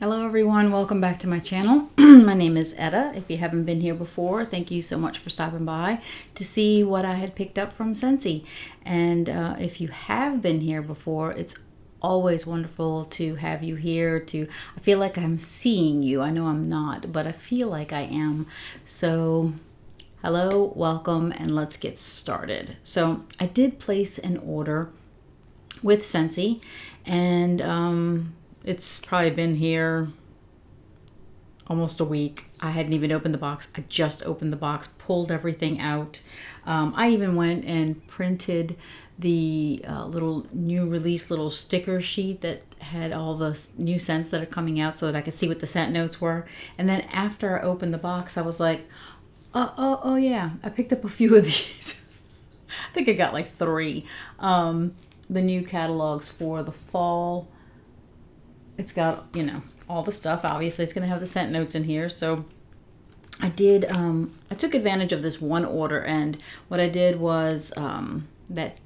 Hello everyone, welcome back to my channel. My name is Etta. If you haven't been here before, thank you so much for stopping by to see what I had picked up from Scentsy. And if you have been here before, it's always wonderful to have you here. I feel like I'm seeing you. I know I'm not, but I feel like I am. So hello, welcome, and let's get started. So I did place an order with Scentsy, and it's probably been here almost a week. I hadn't even opened the box. I just opened the box, pulled everything out. I even went and printed the little new release little sticker sheet that had all the new scents that are coming out so that I could see what the scent notes were. And then after I opened the box, I was like, oh yeah, I picked up a few of these. I think I got like 3. The new catalogs for the fall. It's got, you know, all the stuff. Obviously, it's going to have the scent notes in here. So I did, I took advantage of this one order. And what I did was that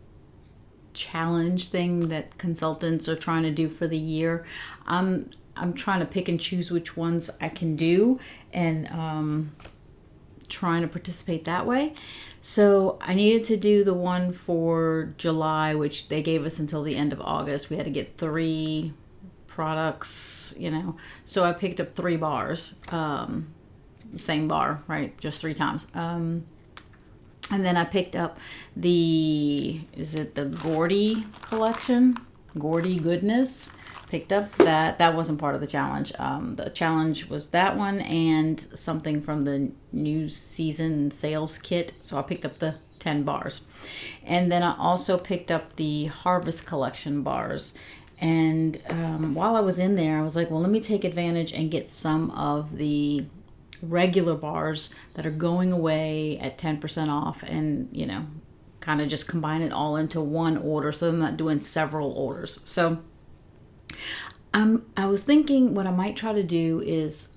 challenge thing that consultants are trying to do for the year. I'm trying to pick and choose which ones I can do and trying to participate that way. So I needed to do the one for July, which they gave us until the end of August. We had to get 3 products, you know, so I picked up 3 bars, same bar, right, just 3 times, and then I picked up the Gordy collection, Gordy Goodness. Picked up that wasn't part of the challenge. The challenge was that one and something from the new season sales kit, so I picked up the 10 bars. And then I also picked up the Harvest collection bars. And while I was in there, I was like, well, let me take advantage and get some of the regular bars that are going away at 10% off and, you know, kind of just combine it all into one order so I'm not doing several orders. So I was thinking what I might try to do is,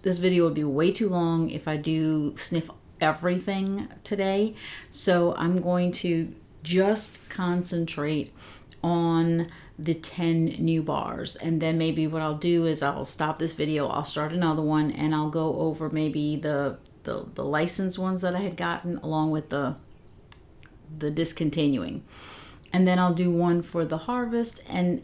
this video would be way too long if I do sniff everything today. So I'm going to just concentrate on the 10 new bars, and then maybe what I'll do is I'll stop this video, I'll start another one, and I'll go over maybe the licensed ones that I had gotten along with the discontinuing, and then I'll do one for the Harvest and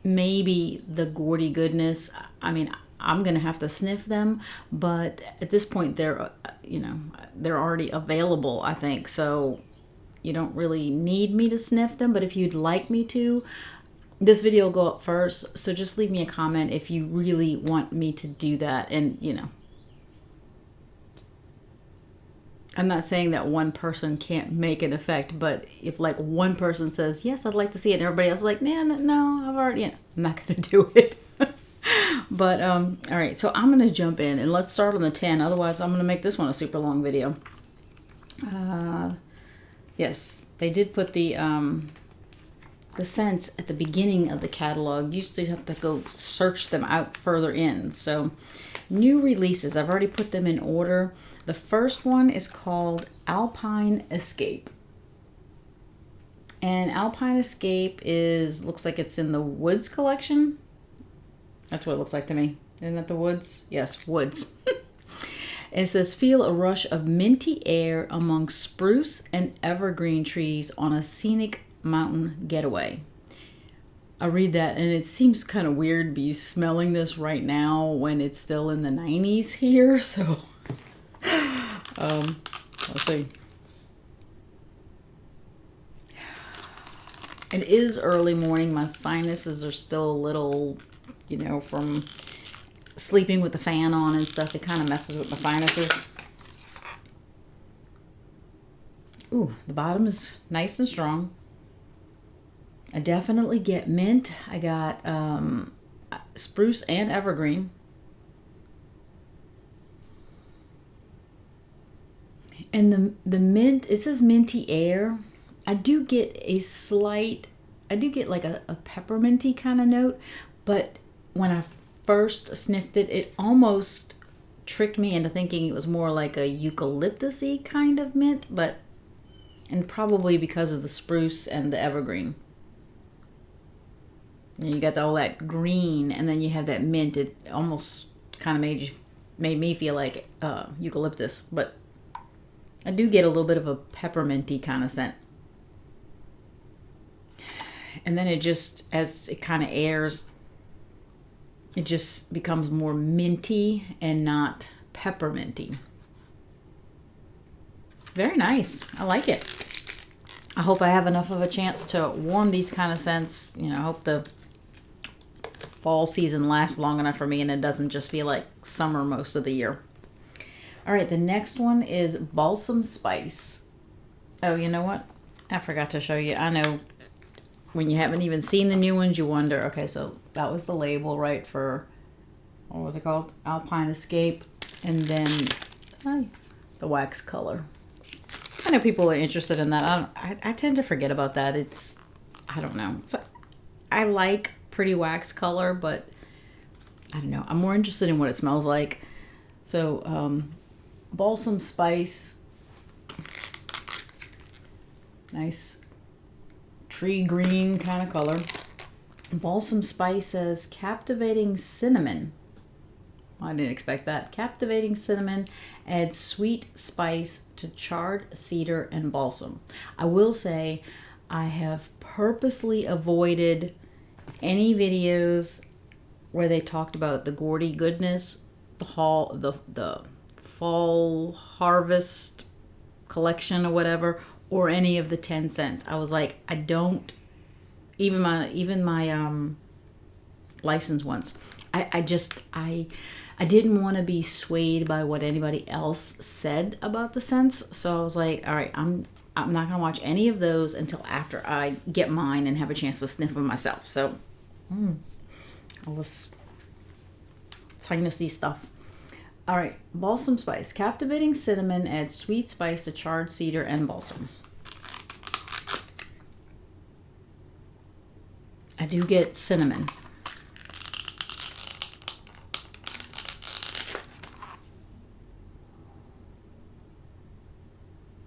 maybe the Gordy Goodness. I mean, I'm gonna have to sniff them, but at this point they're, you know, they're already available, I think, so you don't really need me to sniff them. But if you'd like me to, this video will go up first, so just leave me a comment if you really want me to do that. And, you know, I'm not saying that one person can't make an effect, but if like one person says, yes, I'd like to see it, and everybody else is like, nah, no, I've already, you know, I'm not going to do it. But, all right, so I'm going to jump in and let's start on the 10. Otherwise, I'm going to make this one a super long video. Yes, they did put the scents at the beginning of the catalog. You used to have to go search them out further in. So, new releases. I've already put them in order. The first one is called Alpine Escape. And Alpine Escape looks like it's in the Woods collection. That's what it looks like to me. Isn't that the Woods? Yes, Woods. It says, feel a rush of minty air among spruce and evergreen trees on a scenic mountain getaway. I read that and it seems kind of weird to be smelling this right now when it's still in the 90s here. So, let's see. It is early morning. My sinuses are still a little, you know, from sleeping with the fan on and stuff. It kind of messes with my sinuses. Ooh, the bottom is nice and strong. I definitely get mint. I got spruce and evergreen. And the mint, it says minty air. I do get like a pepperminty kind of note, but when I first sniffed it, it almost tricked me into thinking it was more like a eucalyptus-y kind of mint, and probably because of the spruce and the evergreen. You got all that green, and then you have that mint. It almost kind of made me feel like eucalyptus, but I do get a little bit of a pepperminty kind of scent. And then it just, as it kind of airs, it just becomes more minty and not pepperminty. Very nice. I like it. I hope I have enough of a chance to warm these kind of scents. You know, I hope the fall season lasts long enough for me and it doesn't just feel like summer most of the year. All right, the next one is Balsam Spice. Oh, you know what? I forgot to show you. I know when you haven't even seen the new ones, you wonder, okay, so that was the label, right, for, what was it called? Alpine Escape. And then the wax color. I know people are interested in that. I tend to forget about that. I don't know. I like pretty wax color, but I don't know. I'm more interested in what it smells like. So, Balsam Spice. Nice tree green kind of color. Balsam Spice says captivating cinnamon. I didn't expect that. Captivating cinnamon adds sweet spice to charred cedar and balsam. I will say I have purposely avoided any videos where they talked about the Gordy goodness, the fall harvest collection or whatever, or any of the 10 cents. I was like, I don't, even my license once. I didn't want to be swayed by what anybody else said about the scents. So I was like, all right, I'm not going to watch any of those until after I get mine and have a chance to sniff them myself. So, all this sinusy stuff. All right, Balsam Spice. Captivating cinnamon adds sweet spice to charred cedar and balsam. I do get cinnamon.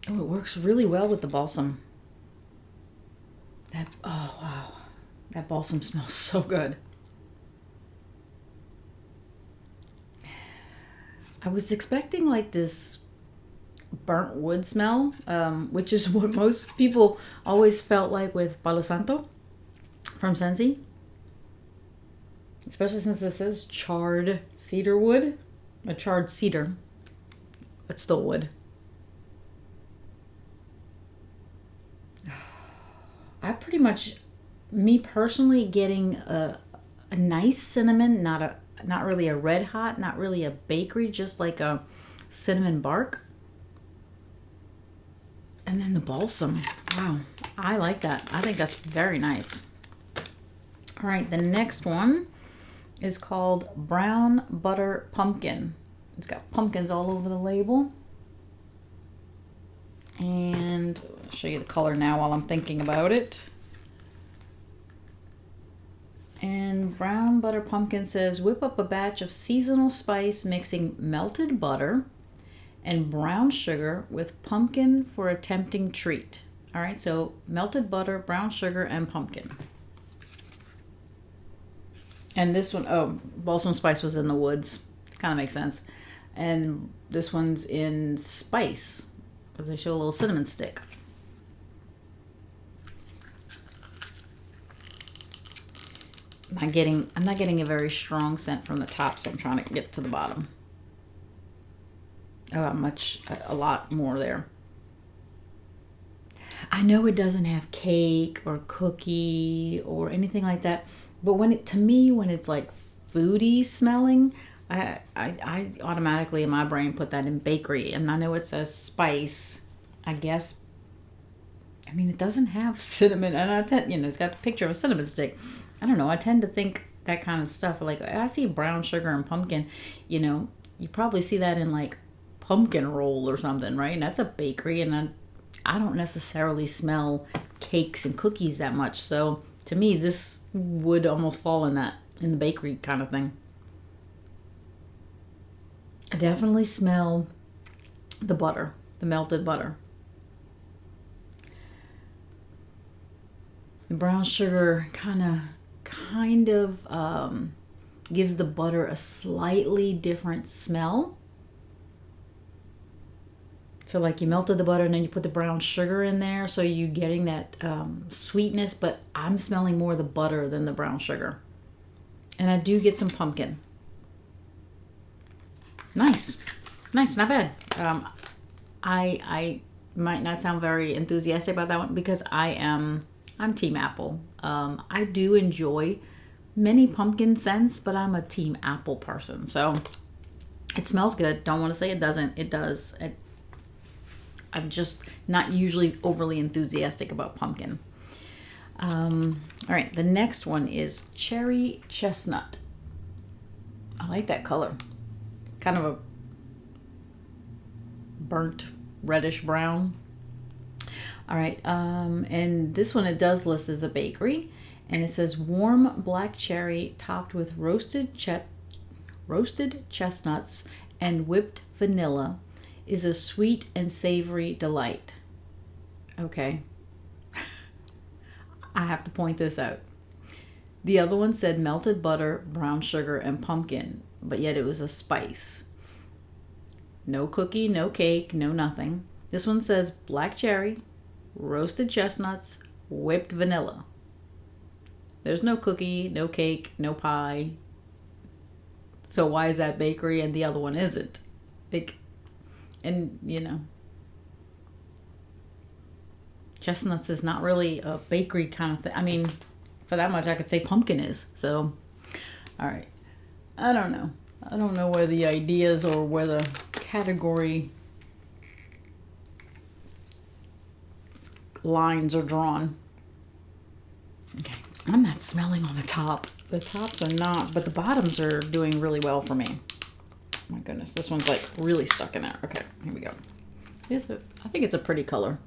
Oh, it works really well with the balsam. Oh wow, that balsam smells so good. I was expecting like this burnt wood smell, which is what most people always felt like with Palo Santo from Scentsy. Especially since this is charred cedar wood, a charred cedar, but still wood. I pretty much, me personally, getting a nice cinnamon, not really a red hot, not really a bakery, just like a cinnamon bark. And then the balsam. Wow, I like that. I think that's very nice. All right, the next one is called Brown Butter Pumpkin. It's got pumpkins all over the label. And I'll show you the color now while I'm thinking about it. And Brown Butter Pumpkin says, whip up a batch of seasonal spice mixing melted butter and brown sugar with pumpkin for a tempting treat. All right, so melted butter, brown sugar, and pumpkin. And this one, oh, Balsam Spice was in the woods. Kind of makes sense. And this one's in spice, because they show a little cinnamon stick. I'm not getting a very strong scent from the top, so I'm trying to get to the bottom. Oh, a lot more there. I know it doesn't have cake or cookie or anything like that, but when it's like foodie smelling, I automatically in my brain put that in bakery. And I know it says spice, I guess. I mean, it doesn't have cinnamon, and it's got the picture of a cinnamon stick. I don't know. I tend to think that kind of stuff. Like, I see brown sugar and pumpkin, you probably see that in like pumpkin roll or something, right? And that's a bakery, and I don't necessarily smell cakes and cookies that much. So to me, this would almost fall in the bakery kind of thing. I definitely smell the butter, the melted butter. The brown sugar kind of kind of gives the butter a slightly different smell. So like you melted the butter and then you put the brown sugar in there, so you're getting that sweetness, but I'm smelling more the butter than the brown sugar. And I do get some pumpkin. Nice, not bad. I might not sound very enthusiastic about that one because I'm team apple. I do enjoy many pumpkin scents, but I'm a team apple person. So it smells good. Don't want to say it doesn't. It does. I'm just not usually overly enthusiastic about pumpkin. All right, the next one is cherry chestnut. I like that color. Kind of a burnt reddish brown. All right, and this one it does list as a bakery, and it says warm black cherry topped with roasted chestnuts and whipped vanilla is a sweet and savory delight. Okay. I have to point this out. The other one said melted butter, brown sugar, and pumpkin, but yet it was a spice. No cookie, no cake, no nothing. This one says black cherry, roasted chestnuts, whipped vanilla. There's no cookie, no cake, no pie. So why is that bakery and the other one isn't? And you know, chestnuts is not really a bakery kind of thing. I mean, for that much I could say pumpkin is. So, all right. I don't know. I don't know where the ideas or where the category lines are drawn. Okay. I'm not smelling on the top. The tops are not, but the bottoms are doing really well for me. My goodness, this one's like really stuck in there. Okay, here we go. I think it's a pretty color.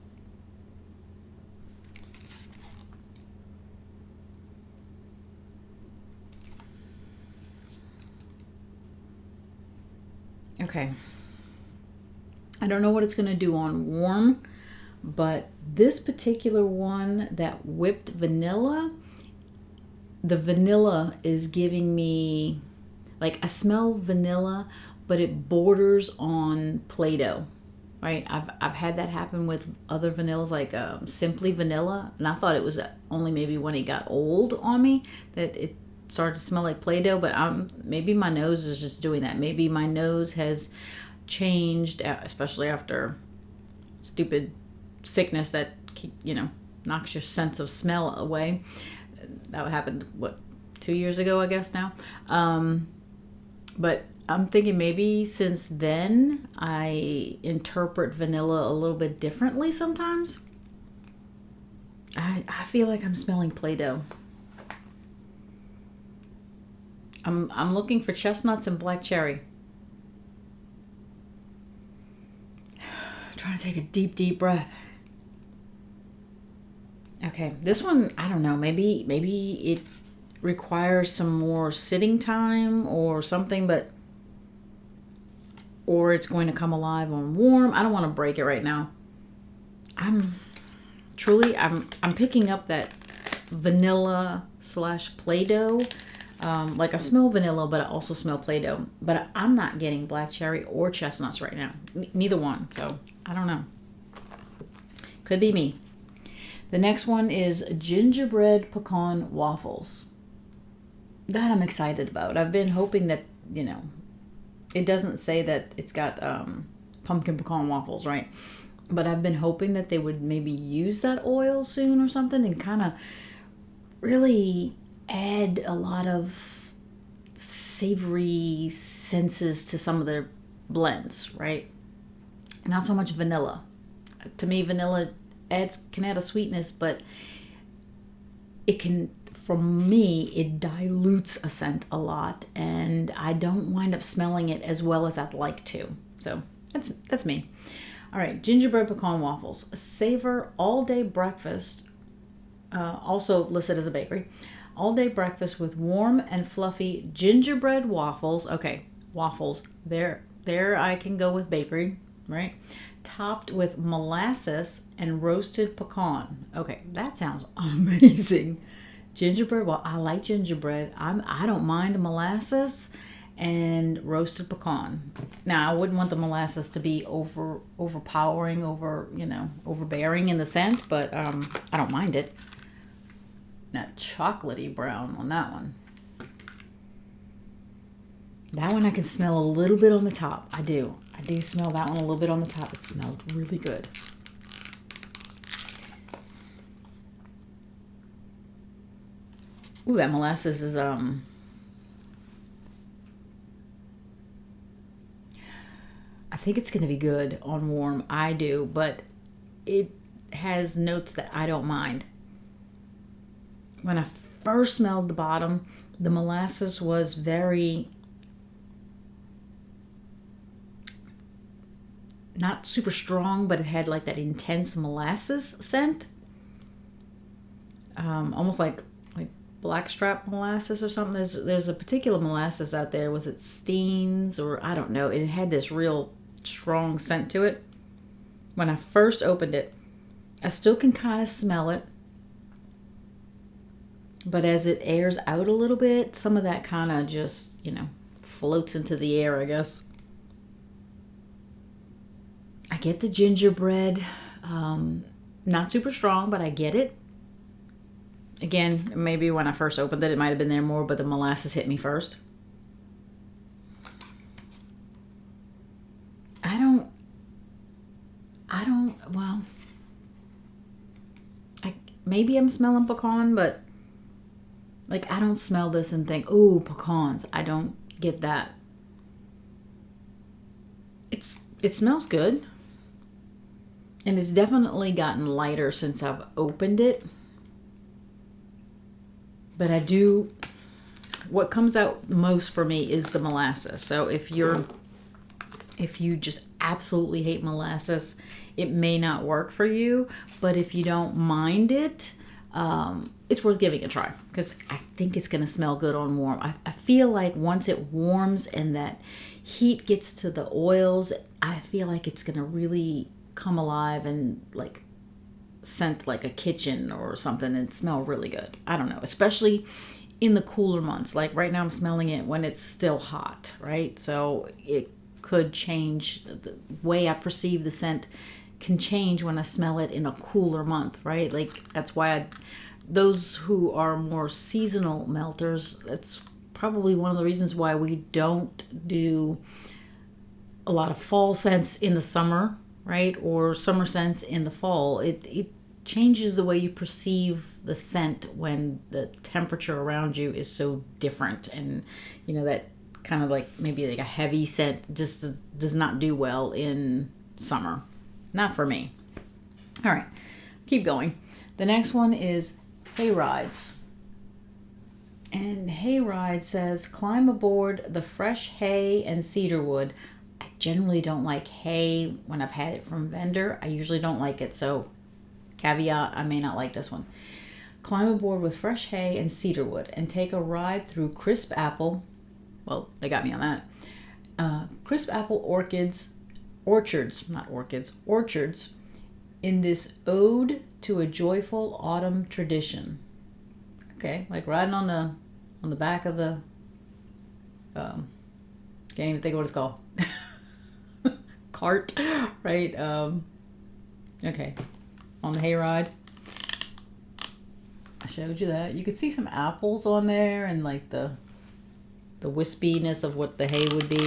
Okay. I don't know what it's going to do on warm, but this particular one, that whipped vanilla, the vanilla is giving me, like, I smell vanilla, but it borders on Play-Doh, right? I've had that happen with other vanillas, like Simply Vanilla, and I thought it was only maybe when it got old on me that it started to smell like Play-Doh, but maybe my nose is just doing that. Maybe my nose has changed, especially after stupid sickness that, you know, knocks your sense of smell away. That happened, 2 years ago, I guess now. But I'm thinking maybe since then I interpret vanilla a little bit differently sometimes. I feel like I'm smelling Play-Doh. I'm looking for chestnuts and black cherry. Trying to take a deep breath. Okay, this one, I don't know, maybe it requires some more sitting time or something, or it's going to come alive on warm. I don't want to break it right now. I'm picking up that vanilla / Play-Doh. Like I smell vanilla, but I also smell Play-Doh. But I'm not getting black cherry or chestnuts right now. Neither one. So I don't know. Could be me. The next one is Gingerbread Pecan Waffles. That I'm excited about. I've been hoping that, you know, it doesn't say that it's got pumpkin pecan waffles, right? But I've been hoping that they would maybe use that oil soon or something and kind of really add a lot of savory senses to some of their blends, right? Not so much vanilla. To me, vanilla can add a sweetness, but it can, for me, it dilutes a scent a lot, and I don't wind up smelling it as well as I'd like to. So that's me. All right, gingerbread pecan waffles, a savor all-day breakfast, also listed as a bakery. All-day breakfast with warm and fluffy gingerbread waffles. Okay, waffles. There I can go with bakery, right? Topped with molasses and roasted pecan. Okay, that sounds amazing. Gingerbread, well, I like gingerbread. I don't mind molasses and roasted pecan. Now, I wouldn't want the molasses to be overpowering, overbearing in the scent, but I don't mind it. That chocolatey brown on that one. That one I can smell a little bit on the top. I do smell that one a little bit on the top. It smelled really good. Ooh, that molasses is I think it's going to be good on warm. I do, but it has notes that I don't mind. When I first smelled the bottom, the molasses was very, not super strong, but it had like that intense molasses scent. Almost like blackstrap molasses or something. There's a particular molasses out there. Was it Steen's or I don't know. It had this real strong scent to it. When I first opened it, I still can kind of smell it. But as it airs out a little bit, some of that kind of just, floats into the air, I guess. I get the gingerbread. Not super strong, but I get it. Again, maybe when I first opened it might have been there more, but the molasses hit me first. Maybe I'm smelling pecan, but I don't smell this and think, ooh, pecans. I don't get that. It smells good. And it's definitely gotten lighter since I've opened it. But what comes out most for me is the molasses. So if you just absolutely hate molasses, it may not work for you. But if you don't mind it, it's worth giving a try because I think it's going to smell good on warm. I feel like once it warms and that heat gets to the oils, I feel like it's going to really come alive and scent like a kitchen or something and smell really good. I don't know, especially in the cooler months. Like right now I'm smelling it when it's still hot, right? So it could change. The way I perceive the scent can change when I smell it in a cooler month, right? That's why those who are more seasonal melters, that's probably one of the reasons why we don't do a lot of fall scents in the summer, right? Or summer scents in the fall. It changes the way you perceive the scent when the temperature around you is so different. And, that kind of maybe a heavy scent just does not do well in summer. Not for me. All right, keep going. The next one is Hayrides. And Hayrides says, climb aboard the fresh hay and cedarwood. I generally don't like hay when I've had it from vendor. I usually don't like it, so caveat, I may not like this one. Climb aboard with fresh hay and cedarwood and take a ride through crisp apple. Well, they got me on that. Crisp apple orchards in this ode to a joyful autumn tradition. Okay, like riding on the back of the can't even think of what it's called. Cart, right? Okay, on the hayride. I showed you that. You could see some apples on there and the wispiness of what the hay would be,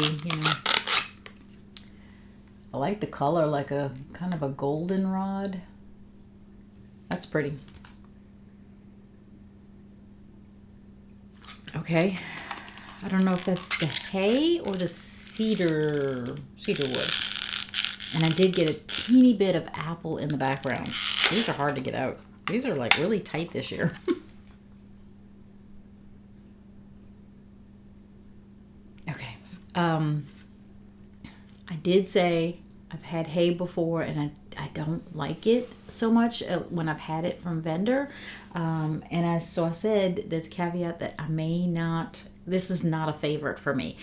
I like the color, like a kind of a goldenrod. That's pretty. Okay. I don't know if that's the hay or the cedar wood. And I did get a teeny bit of apple in the background. These are hard to get out. These are really tight this year. Okay. I did say I've had hay before and I don't like it so much when I've had it from vendor. I said there's a caveat that I may not, this is not a favorite for me.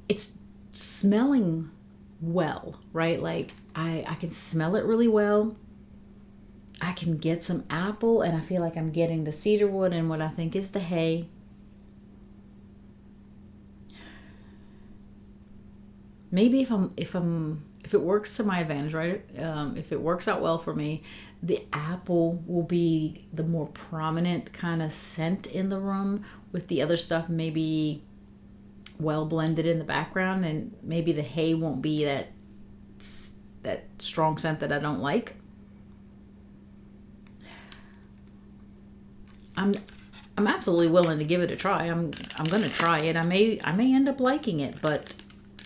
It's smelling well, right? I can smell it really well. I can get some apple, and I feel like I'm getting the cedarwood and what I think is the hay. Maybe if it works to my advantage, right? If it works out well for me, the apple will be the more prominent kind of scent in the room, with the other stuff maybe well blended in the background, and maybe the hay won't be that strong scent that I don't like. I'm absolutely willing to give it a try. I'm gonna try it. I may end up liking it, but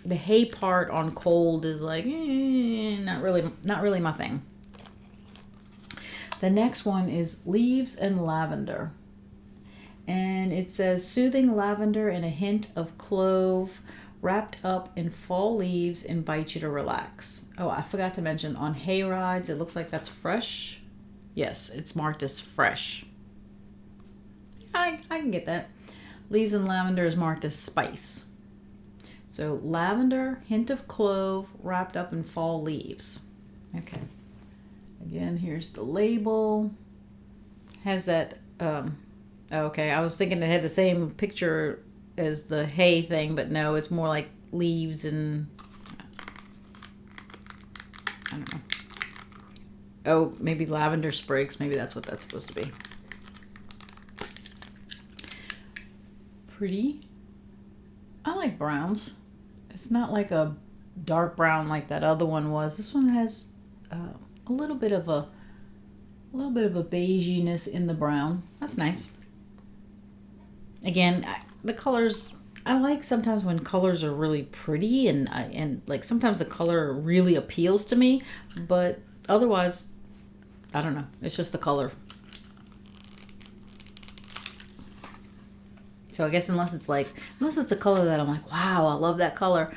the hay part on cold is like not really my thing. The next one is Leaves and Lavender, and it says soothing lavender and a hint of clove wrapped up in fall leaves invite you to relax. Oh, I forgot to mention on Hayrides, it looks like that's fresh. Yes, it's marked as fresh. I can get that. Leaves and Lavender is marked as spice. So lavender, hint of clove, wrapped up in fall leaves. Okay. Again, here's the label. Has that, okay, I was thinking it had the same picture as the hay thing, but no, it's more like leaves and, I don't know. Oh, maybe lavender sprigs. Maybe that's what that's supposed to be. Pretty. I like browns. It's not like a dark brown like that other one was. This one has a little bit of a beiginess in the brown. That's nice. Again, the colors, I like sometimes when colors are really pretty, and like sometimes the color really appeals to me, but otherwise, I don't know. It's just the color. So I guess unless it's a color that I'm like, wow, I love that color,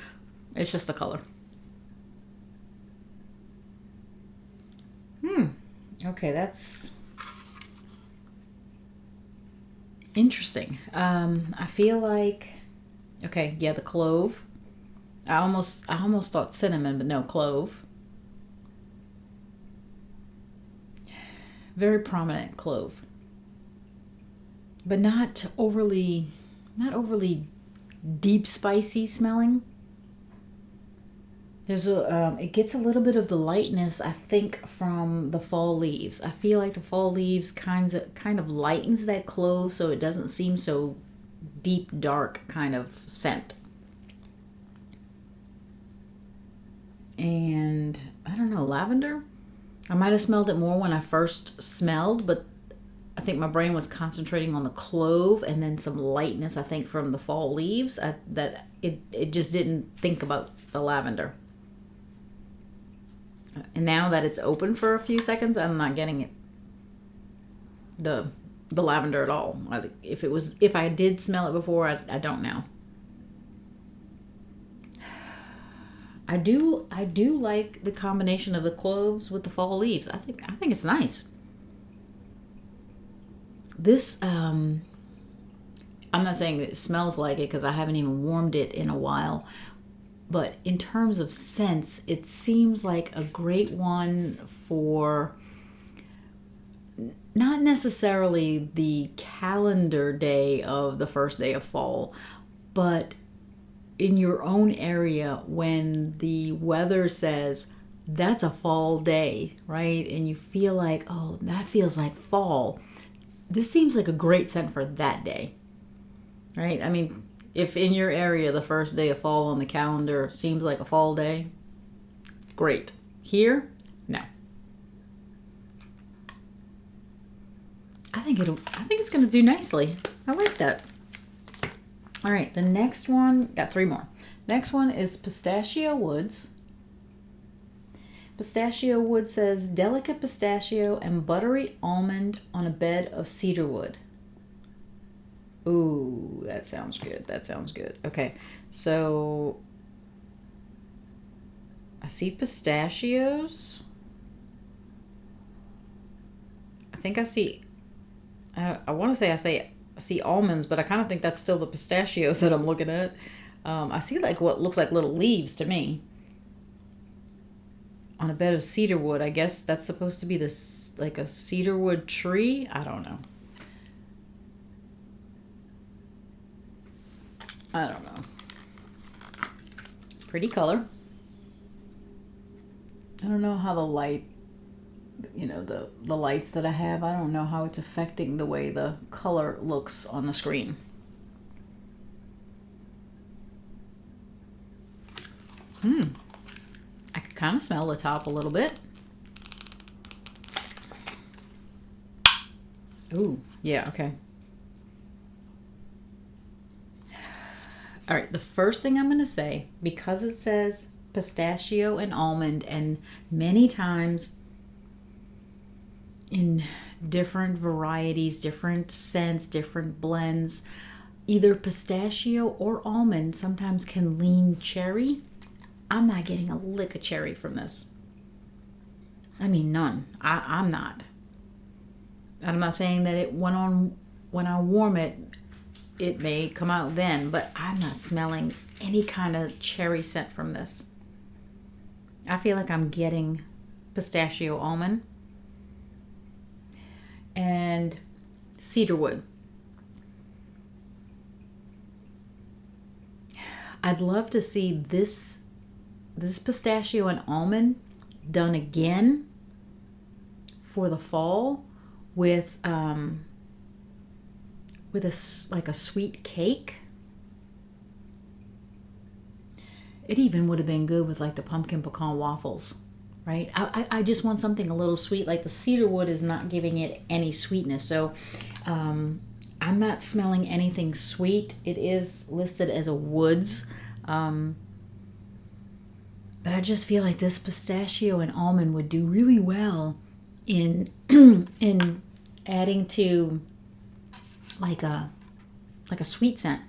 it's just the color. Okay, that's interesting. I feel like, okay, yeah, the clove. I almost thought cinnamon, but no, clove. Very prominent clove. But not overly deep spicy smelling. There's it gets a little bit of the lightness, I think, from the fall leaves. I feel like the fall leaves kind of lightens that clove, so it doesn't seem so deep, dark kind of scent. And I don't know, lavender. I might have smelled it more when I first smelled, but I think my brain was concentrating on the clove and then some lightness, I think, from the fall leaves. That it just didn't think about the lavender. And now that it's open for a few seconds, I'm not getting it. The lavender at all. If I did smell it before, I don't now. I do like the combination of the cloves with the fall leaves. I think it's nice. This, I'm not saying that it smells like it because I haven't even warmed it in a while, but in terms of scents, it seems like a great one for not necessarily the calendar day of the first day of fall, but in your own area when the weather says that's a fall day, right? And you feel like, oh, that feels like fall. This seems like a great scent for that day, right? I mean, if in your area the first day of fall on the calendar seems like a fall day, great. Here, no. I think it's going to do nicely. I like that. All right, the next one, got 3 more. Next one is Pistachio Woods. Pistachio Wood says, delicate pistachio and buttery almond on a bed of cedarwood. Ooh, that sounds good. That sounds good. Okay, so I see pistachios. I think I see, I want to say I see almonds, but I kind of think that's still the pistachios that I'm looking at. I see like what looks like little leaves to me on a bed of cedar wood. I guess that's supposed to be this, like a cedar wood tree. I don't know. I don't know. Pretty color. I don't know how the light, you know, the lights that I have, I don't know how it's affecting the way the color looks on the screen. I could kind of smell the top a little bit. Ooh, yeah, okay. All right, the first thing I'm going to say, because it says pistachio and almond, and many times in different varieties, different scents, different blends, either pistachio or almond sometimes can lean cherry. I'm not getting a lick of cherry from this. I mean, none. I'm not. I'm not saying that it went on when I warm it, it may come out then, but I'm not smelling any kind of cherry scent from this. I feel like I'm getting pistachio almond and cedarwood. I'd love to see this pistachio and almond done again for the fall with like a sweet cake. It even would have been good with like the pumpkin pecan waffles, right? I just want something a little sweet. Like the cedarwood is not giving it any sweetness, so I'm not smelling anything sweet. It is listed as a woods, but I just feel like this pistachio and almond would do really well in in adding to like a sweet scent.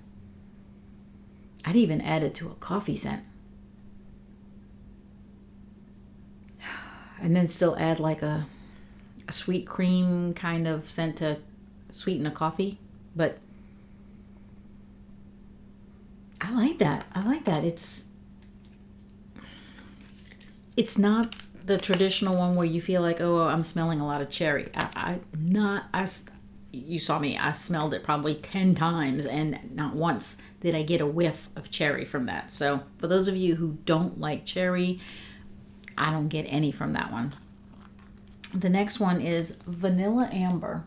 I'd even add it to a coffee scent. And then still add like a sweet cream kind of scent to sweeten a coffee. But I like that. I like that. It's not the traditional one where you feel like, oh, I'm smelling a lot of cherry. You saw me, I smelled it probably 10 times and not once did I get a whiff of cherry from that. So for those of you who don't like cherry, I don't get any from that one. The next one is Vanilla Amber.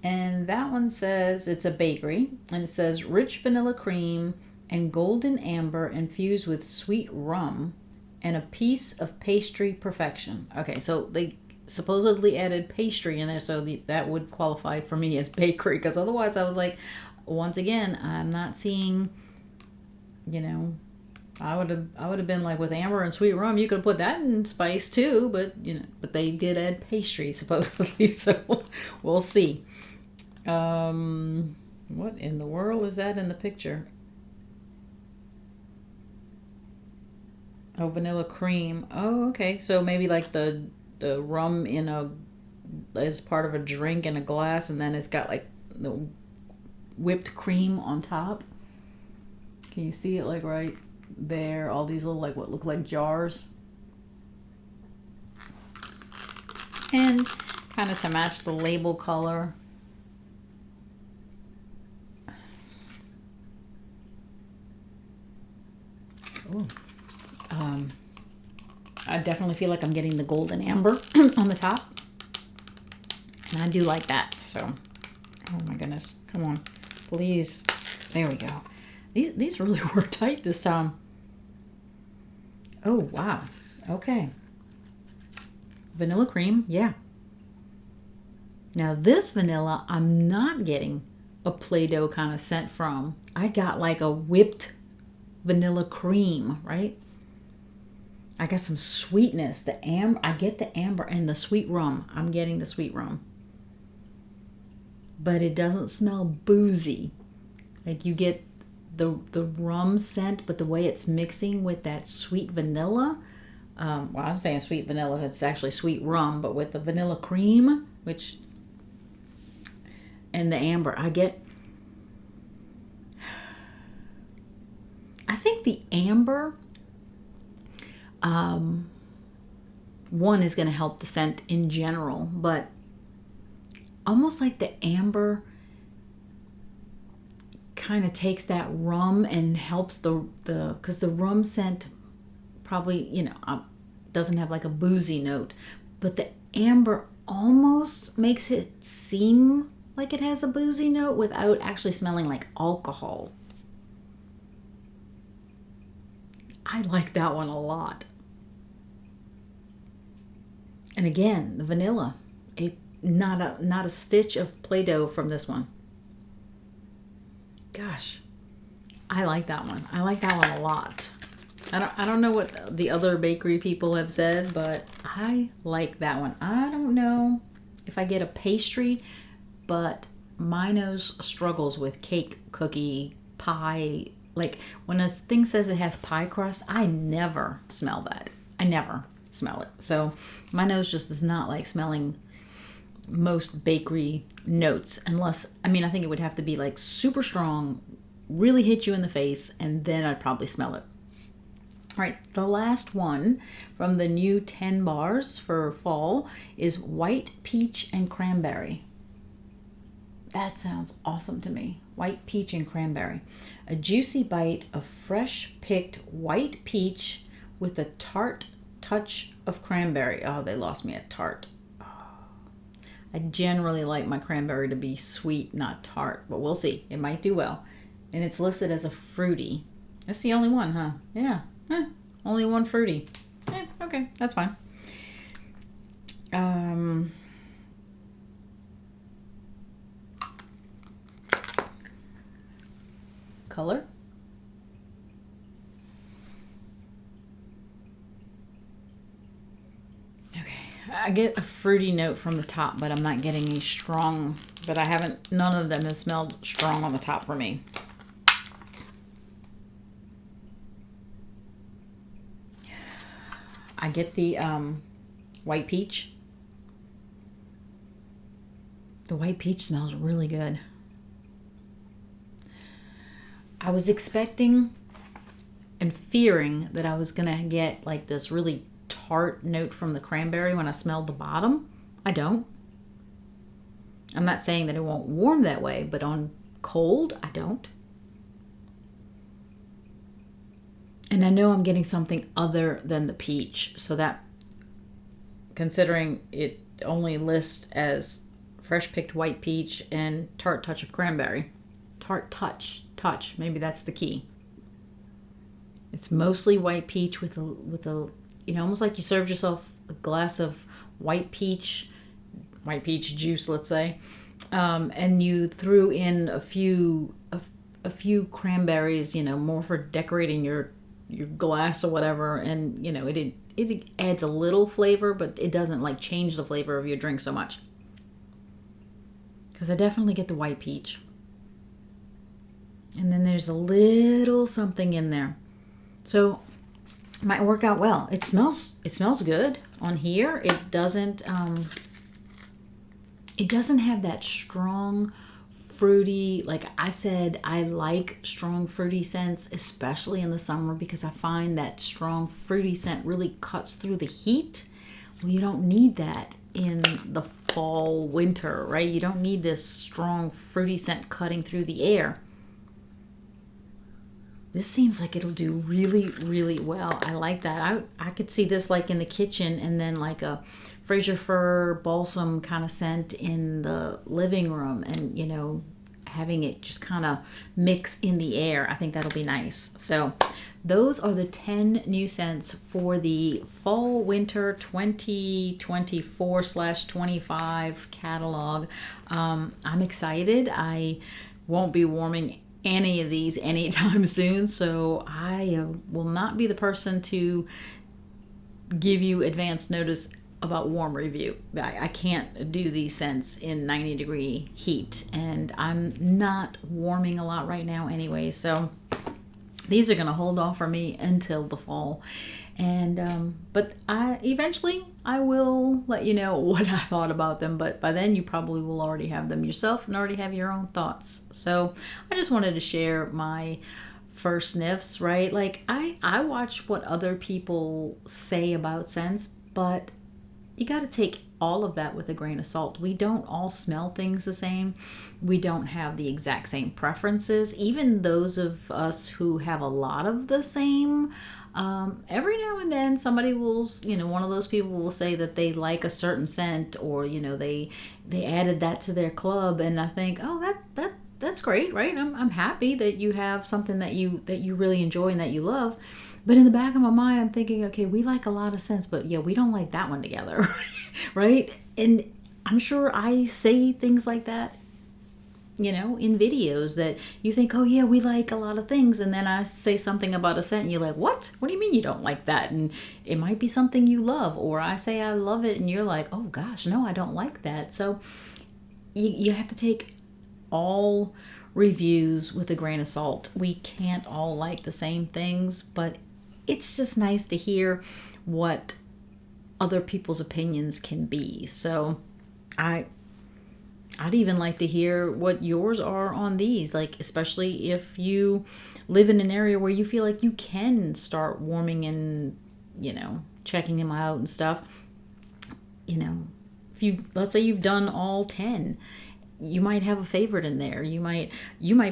And that one says it's a bakery, and it says rich vanilla cream and golden amber infused with sweet rum and a piece of pastry perfection. Okay, so they supposedly added pastry in there, so that would qualify for me as bakery, because otherwise I was like, once again, I'm not seeing, you know, I would have been like, with amber and sweet rum, you could put that in spice too, but you know, but they did add pastry supposedly, so we'll see. What in the world is that in the picture? Oh, vanilla cream. Oh, okay. So maybe like the rum as part of a drink in a glass, and then it's got like the whipped cream on top. Can you see it like right there? All these little like what look like jars. And kind of to match the label color. Ooh. I definitely feel like I'm getting the golden amber on the top. And I do like that. So, oh my goodness. Come on. Please. There we go. These really were tight this time. Oh, wow. Okay. Vanilla cream. Yeah. Now this vanilla, I'm not getting a Play-Doh kind of scent from. I got like a whipped vanilla cream, right? I got some sweetness. I get the amber and the sweet rum. I'm getting the sweet rum. But it doesn't smell boozy. Like you get the rum scent, but the way it's mixing with that sweet vanilla. Well, I'm saying sweet vanilla. It's actually sweet rum, but with the vanilla cream, and the amber, I think the amber One is going to help the scent in general, but almost like the amber kind of takes that rum and helps because the rum scent probably, doesn't have like a boozy note, but the amber almost makes it seem like it has a boozy note without actually smelling like alcohol. I like that one a lot. And again, the vanilla, not a stitch of Play-Doh from this one. Gosh, I like that one. I like that one a lot. I don't know what the other bakery people have said, but I like that one. I don't know if I get a pastry, but my nose struggles with cake, cookie, pie. Like when a thing says it has pie crust, I never smell that. I never smell it. So my nose just does not like smelling most bakery notes unless, I think it would have to be like super strong, really hit you in the face, and then I'd probably smell it. All right, the last one from the new 10 bars for fall is White Peach and Cranberry. That sounds awesome to me. White peach and cranberry. A juicy bite of fresh picked white peach with a tart touch of cranberry. Oh, they lost me at tart. Oh. I generally like my cranberry to be sweet, not tart, but we'll see. It might do well. And it's listed as a fruity. That's the only one, huh? Yeah. Only one fruity. Okay, that's fine. Color. Okay, I get a fruity note from the top, but I'm not getting any strong, none of them have smelled strong on the top for me. I get the white peach. The white peach smells really good. I was expecting and fearing that I was going to get like this really tart note from the cranberry when I smelled the bottom. I don't. I'm not saying that it won't warm that way, but on cold, I don't. And I know I'm getting something other than the peach. So that, considering it only lists as fresh picked white peach and tart touch of cranberry. Tart touch. Maybe that's the key. It's mostly white peach with a almost like you served yourself a glass of white peach juice, let's say, and you threw in a few cranberries, more for decorating your glass or whatever, and it adds a little flavor, but it doesn't like change the flavor of your drink so much. Because I definitely get the white peach. And then there's a little something in there. So it might work out well. It smells good on here. It doesn't have that strong fruity, like I said, I like strong fruity scents, especially in the summer, because I find that strong fruity scent really cuts through the heat. Well, you don't need that in the fall, winter, right? You don't need this strong fruity scent cutting through the air. This seems like it'll do really, really well. I like that. I could see this like in the kitchen, and then like a Fraser Fir balsam kind of scent in the living room, and having it just kind of mix in the air. I think that'll be nice. So those are the 10 new scents for the fall winter 2024/25 catalog. I'm excited. I won't be warming any of these anytime soon, so I will not be the person to give you advance notice about warm review. I can't do these scents in 90-degree heat, and I'm not warming a lot right now anyway, so these are going to hold off for me until the fall. And but eventually I will let you know what I thought about them, but by then you probably will already have them yourself and already have your own thoughts. So I just wanted to share my first sniffs, right? Like I watch what other people say about scents, but you got to take all of that with a grain of salt. We don't all smell things the same. We don't have the exact same preferences. Even those of us who have a lot of the same, every now and then somebody will, one of those people will say that they like a certain scent, or they added that to their club, and I think, oh, that's great, right? I'm happy that you have something that you really enjoy and that you love. But in the back of my mind, I'm thinking, okay, we like a lot of scents, but yeah, we don't like that one together, right? And I'm sure I say things like that, in videos, that you think, oh yeah, we like a lot of things. And then I say something about a scent and you're like, what? What do you mean you don't like that? And it might be something you love. Or I say I love it and you're like, oh gosh, no, I don't like that. So you have to take all reviews with a grain of salt. We can't all like the same things, but it's just nice to hear what other people's opinions can be. So I'd even like to hear what yours are on these, like especially if you live in an area where you feel like you can start warming and, checking them out and stuff. If let's say you've done all 10, you might have a favorite in there. You might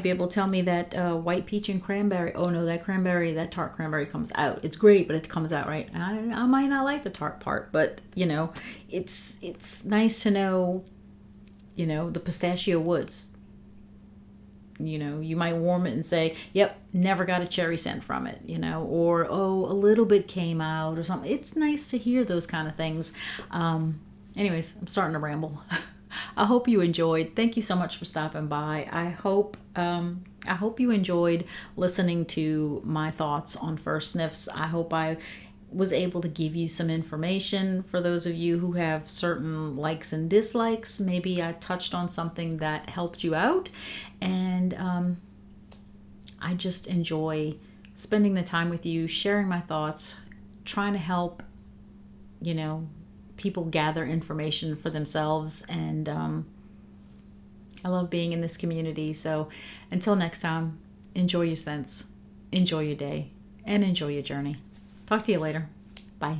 be able to tell me that white peach and cranberry. Oh no, that tart cranberry comes out. It's great, but it comes out, right? I might not like the tart part, but it's nice to know. The Pistachio Woods. You might warm it and say, yep, never got a cherry scent from it. Or oh, a little bit came out or something. It's nice to hear those kind of things. Anyways, I'm starting to ramble. I hope you enjoyed. Thank you so much for stopping by. I hope you enjoyed listening to my thoughts on first sniffs. I hope I was able to give you some information for those of you who have certain likes and dislikes. Maybe I touched on something that helped you out, and I just enjoy spending the time with you, sharing my thoughts, trying to help people gather information for themselves, and I love being in this community. So until next time, enjoy your scents, enjoy your day, and enjoy your journey. Talk to you later. Bye.